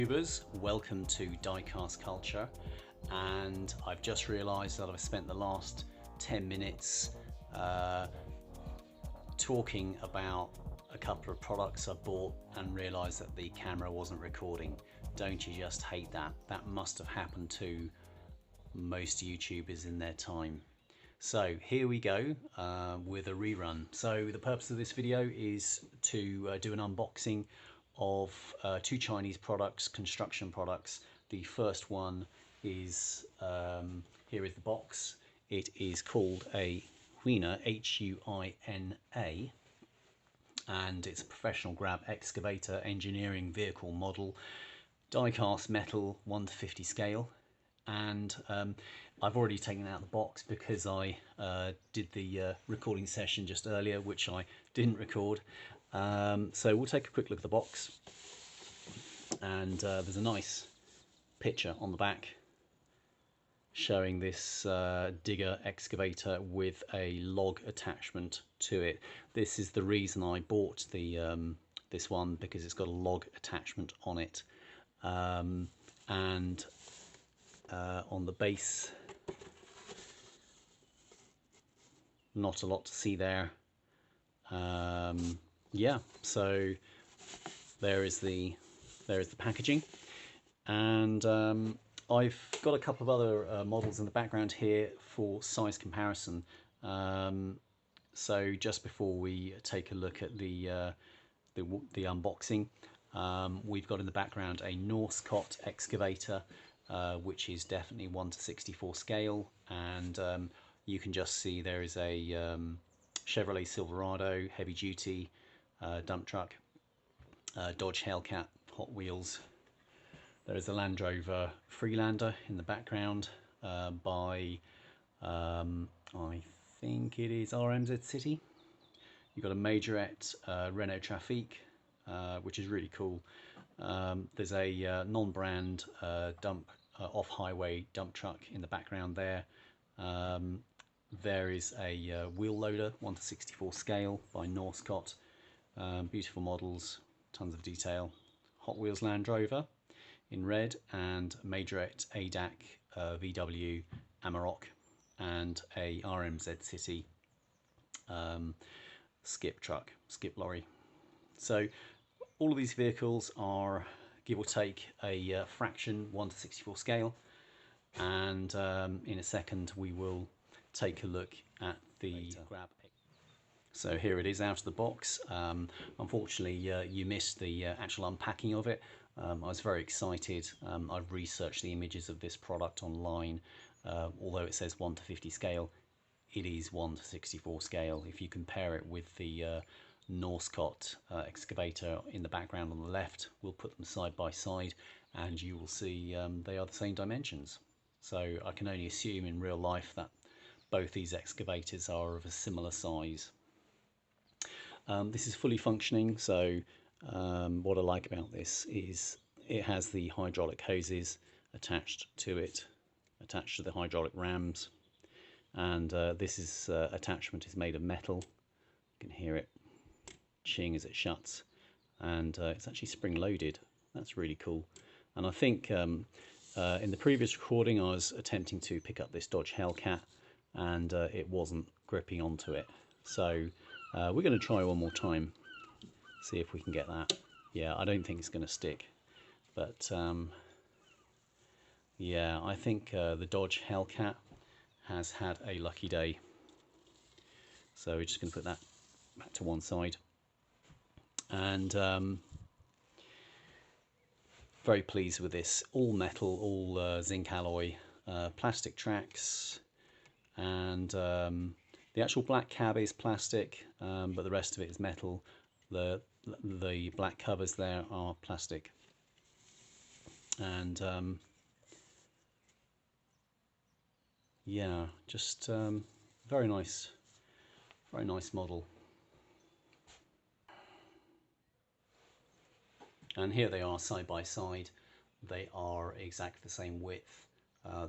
YouTubers, welcome to Diecast Culture, and I've just realised that I've spent the last 10 minutes talking about a couple of products I bought and realised that the camera wasn't recording. Don't you just hate that? That must have happened to most YouTubers in their time. So here we go with a rerun. So the purpose of this video is to do an unboxing of two Chinese products, construction products. The first one is, here is the box. It is called a Huina, H-U-I-N-A, and it's a professional grab excavator engineering vehicle model, die-cast metal 1:50 scale. And I've already taken it out of the box because I did the recording session just earlier, which I didn't record. So we'll take a quick look at the box, and there's a nice picture on the back showing this digger excavator with a log attachment to it. This is the reason I bought the this one, because it's got a log attachment on it, and on the base, not a lot to see there. Yeah, so there is the packaging, and I've got a couple of other models in the background here for size comparison. So just before we take a look at the unboxing, we've got in the background a Northcott excavator, which is definitely 1:64 scale, and you can just see there is a Chevrolet Silverado heavy duty dump truck, Dodge Hellcat Hot Wheels. There is a Land Rover Freelander in the background by I think it is RMZ City. You've got a Majorette Renault Trafic, which is really cool. There's a non-brand off-highway dump truck in the background there. There is a wheel loader 1:64 scale by Northcott. Beautiful models, tons of detail. Hot Wheels Land Rover in red, and Majorette ADAC VW Amarok, and a RMZ City skip lorry. So all of these vehicles are, give or take, a fraction 1:64 scale, and in a second we will take a look at the grab. So here it is out of the box. Unfortunately, you missed the actual unpacking of it. I was very excited. I've researched the images of this product online. Although it says 1:50 scale, it is 1:64 scale. If you compare it with the Northcott excavator in the background on the left, we'll put them side by side, and you will see they are the same dimensions. So I can only assume in real life that both these excavators are of a similar size. This is fully functioning, so what I like about this is it has the hydraulic hoses attached to it, attached to the hydraulic rams, and this attachment is made of metal. You can hear it ching as it shuts, and it's actually spring loaded. That's really cool. And I think in the previous recording I was attempting to pick up this Dodge Hellcat, and it wasn't gripping onto it. So we're going to try one more time, see if we can get that. Yeah, I don't think it's going to stick, but yeah, I think the Dodge Hellcat has had a lucky day. So we're just going to put that back to one side, and very pleased with this. All metal, all zinc alloy, plastic tracks, and the actual black cab is plastic, but the rest of it is metal. The black covers there are plastic, and yeah, just very nice model. And here they are side by side. They are exactly the same width.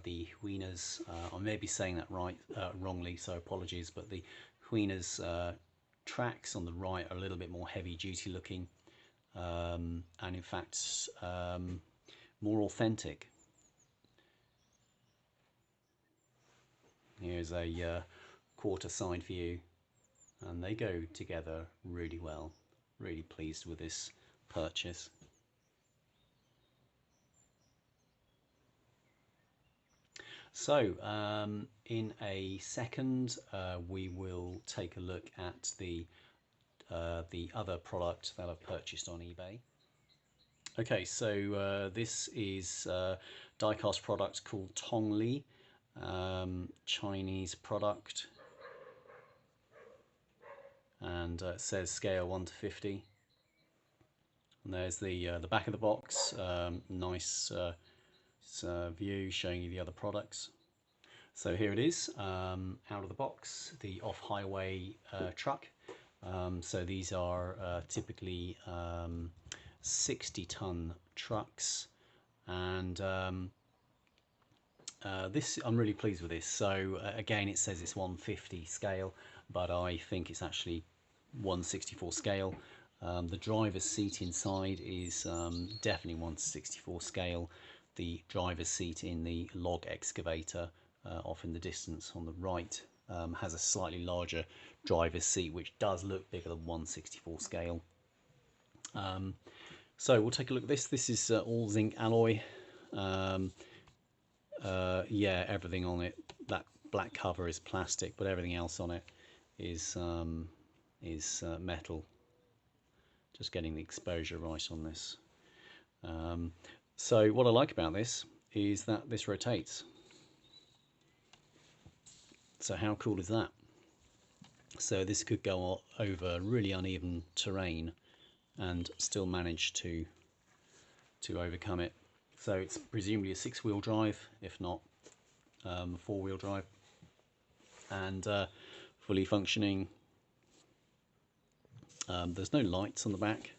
The Huinas, I may be saying that wrongly, so apologies, but the Huinas tracks on the right are a little bit more heavy duty looking, and in fact more authentic. Here's a quarter side view, and they go together really well. Really pleased with this purchase. So in a second we will take a look at the other product that I've purchased on eBay. Okay, so this is a die-cast product called TongLi, Chinese product, and it says scale 1 to 50. And there's the back of the box, nice view showing you the other products. So here it is, out of the box, the off-highway truck. So these are typically 60-ton trucks, and this, I'm really pleased with this. So again, it says it's 150 scale, but I think it's actually 164 scale. The driver's seat inside is definitely 164 scale. The driver's seat in the log excavator off in the distance on the right has a slightly larger driver's seat, which does look bigger than 164 scale. So we'll take a look at this. This is all zinc alloy. Yeah, everything on it, that black cover is plastic, but everything else on it is metal. Just getting the exposure right on this. So what I like about this is that this rotates. So how cool is that? So this could go over really uneven terrain and still manage to overcome it. So it's presumably a 6-wheel drive, if not 4-wheel drive, and fully functioning. There's no lights on the back,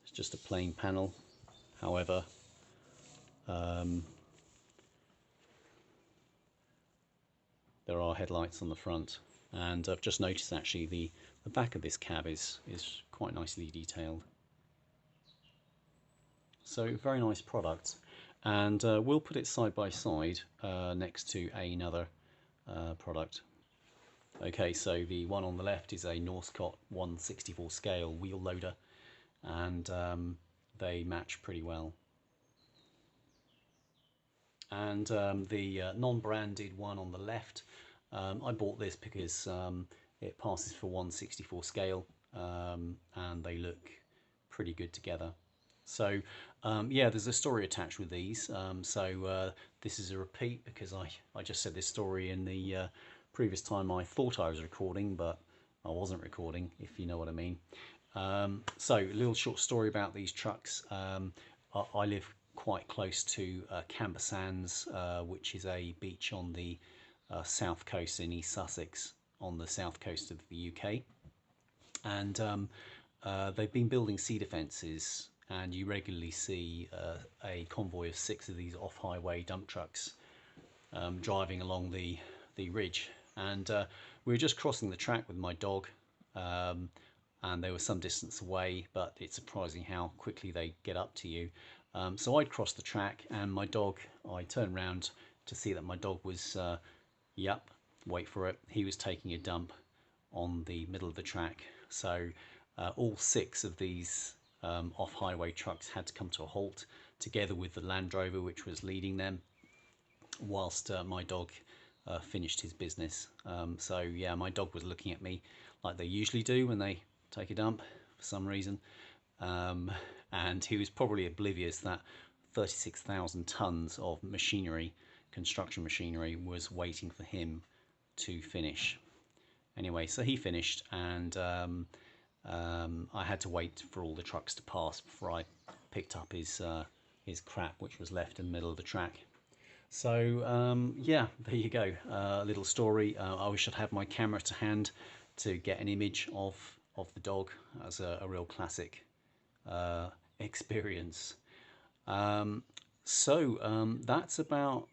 it's just a plain panel. However, there are headlights on the front, and I've just noticed actually the back of this cab is quite nicely detailed. So very nice product, and we'll put it side by side next to another product. Okay, so the one on the left is a Northcott 164 scale wheel loader, and they match pretty well. And the non-branded one on the left, I bought this because it passes for 164 scale, and they look pretty good together. So yeah, there's a story attached with these. So this is a repeat because I just said this story in the previous time I thought I was recording, but I wasn't recording, if you know what I mean. So a little short story about these trucks. I live quite close to Camber Sands, which is a beach on the south coast in East Sussex, on the south coast of the UK. And they've been building sea defences, and you regularly see a convoy of 6 of these off-highway dump trucks driving along the ridge. And we were just crossing the track with my dog, and they were some distance away, but it's surprising how quickly they get up to you. So I'd crossed the track, and my dog, I turned around to see that my dog was, yep, wait for it, he was taking a dump on the middle of the track. So all 6 of these off-highway trucks had to come to a halt, together with the Land Rover which was leading them, whilst my dog finished his business. So yeah, my dog was looking at me like they usually do when they take a dump for some reason, and he was probably oblivious that 36,000 tons of machinery, construction machinery, was waiting for him to finish. Anyway, so he finished, and I had to wait for all the trucks to pass before I picked up his crap, which was left in the middle of the track. So yeah, there you go, a little story. I wish I'd had my camera to hand to get an image of the dog, as a real classic experience. So that's about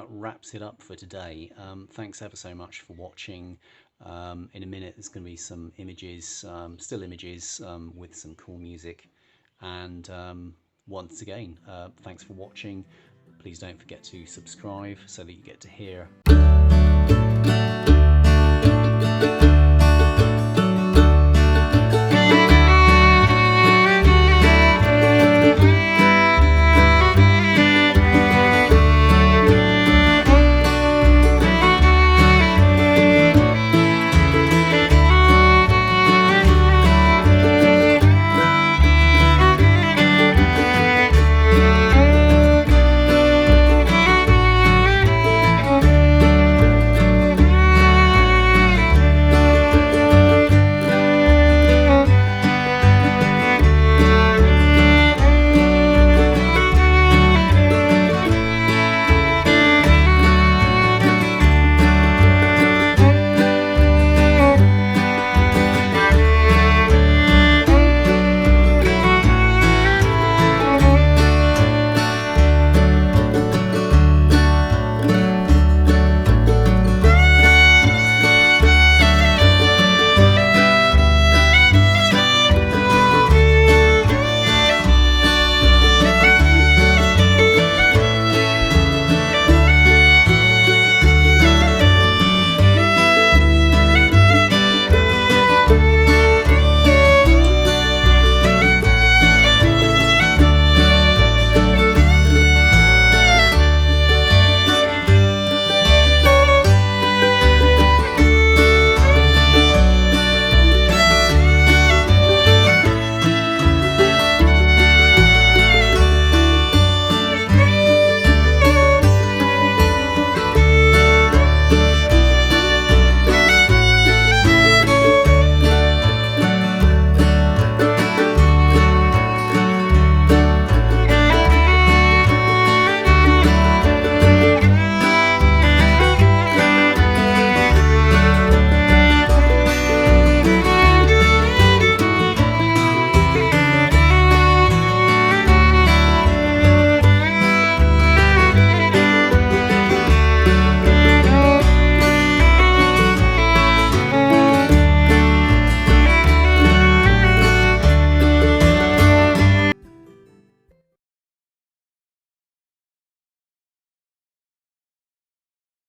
wraps it up for today. Thanks ever so much for watching. In a minute there's going to be some images, still images, with some cool music, and once again, thanks for watching. Please don't forget to subscribe so that you get to hear